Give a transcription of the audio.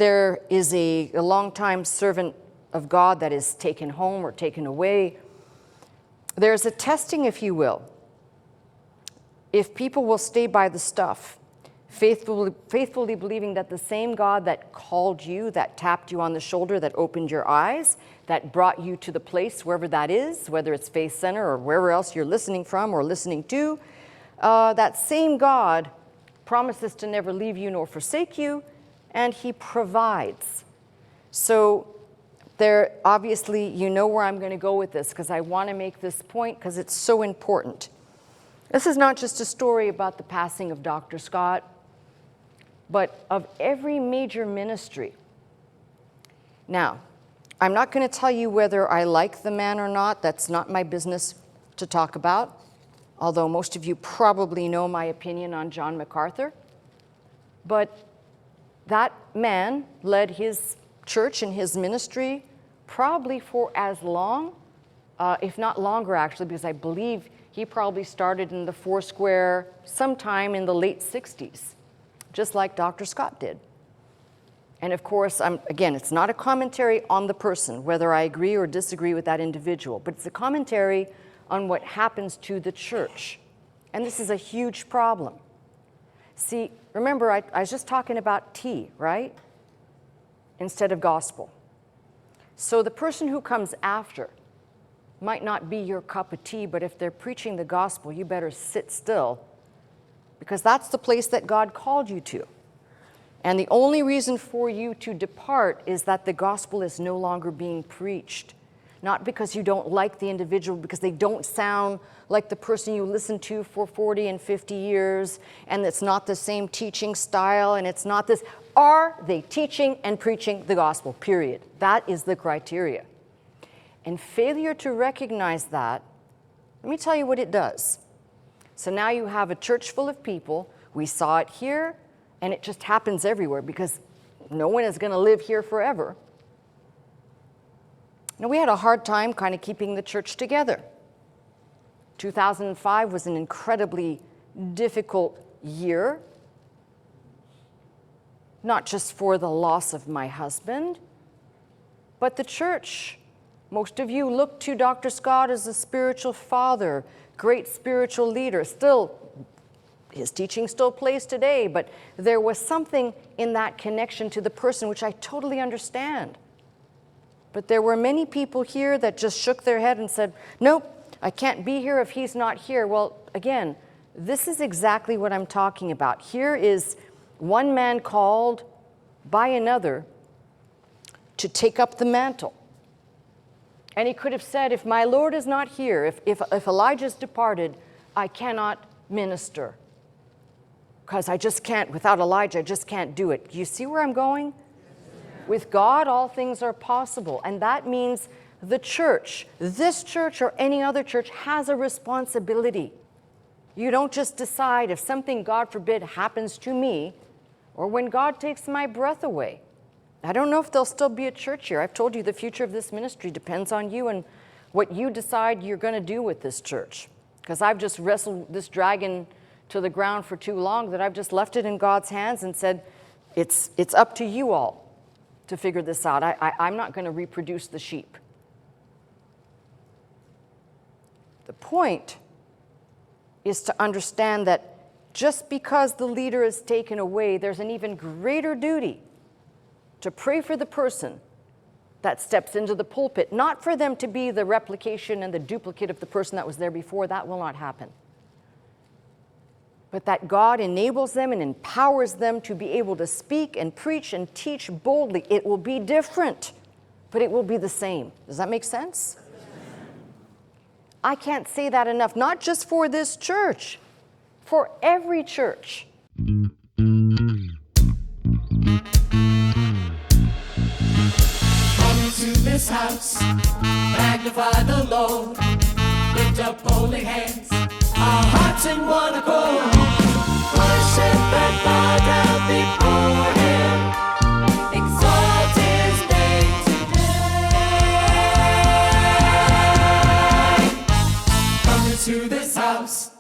there is a long-time servant of God that is taken home or taken away, there's a testing, if you will. If people will stay by the stuff, faithfully believing that the same God that called you, that tapped you on the shoulder, that opened your eyes, that brought you to the place, wherever that is, whether it's Faith Center or wherever else you're listening from or listening to, that same God promises to never leave you nor forsake you, and he provides. So there, obviously, you know where I'm going to go with this, because I want to make this point because it's so important. This is not just a story about the passing of Dr. Scott, but of every major ministry. Now, I'm not going to tell you whether I like the man or not. That's not my business to talk about, although most of you probably know my opinion on John MacArthur. But that man led his church and his ministry probably for as long, if not longer actually, because I believe he probably started in the Foursquare sometime in the late 60s, just like Dr. Scott did. And of course, again, it's not a commentary on the person, whether I agree or disagree with that individual, but it's a commentary on what happens to the church. And this is a huge problem. See, remember, I was just talking about tea, right? Instead of gospel. So the person who comes after might not be your cup of tea, but if they're preaching the gospel, you better sit still, because that's the place that God called you to. And the only reason for you to depart is that the gospel is no longer being preached. Not because you don't like the individual, because they don't sound like the person you listened to for 40 and 50 years, and it's not the same teaching style, and it's not this. Are they teaching and preaching the gospel? Period. That is the criteria. And failure to recognize that, let me tell you what it does. So now you have a church full of people. We saw it here, and it just happens everywhere because no one is going to live here forever. Now, we had a hard time kind of keeping the church together. 2005 was an incredibly difficult year, not just for the loss of my husband, but the church. Most of you look to Dr. Scott as a spiritual father, great spiritual leader. Still, his teaching still plays today, but there was something in that connection to the person which I totally understand. But there were many people here that just shook their head and said, nope, I can't be here if he's not here. Well, again, this is exactly what I'm talking about. Here is one man called by another to take up the mantle. And he could have said, if my Lord is not here, if Elijah's departed, I cannot minister. Because I just can't, without Elijah, I just can't do it. Do you see where I'm going? With God, all things are possible. And that means the church, this church or any other church, has a responsibility. You don't just decide if something, God forbid, happens to me, or when God takes my breath away. I don't know if there'll still be a church here. I've told you the future of this ministry depends on you and what you decide you're going to do with this church. Because I've just wrestled this dragon to the ground for too long that I've just left it in God's hands and said, it's up to you all to figure this out. I'm not going to reproduce the sheep. The point is to understand that just because the leader is taken away, there's an even greater duty to pray for the person that steps into the pulpit, not for them to be the replication and the duplicate of the person that was there before. That will not happen. But that God enables them and empowers them to be able to speak and preach and teach boldly. It will be different, but it will be the same. Does that make sense? I can't say that enough, not just for this church, for every church. To this house, magnify the Lord, lift up holy hands, our hearts in one accord, worship and bow down before Him, exalt His name today. Come into this house,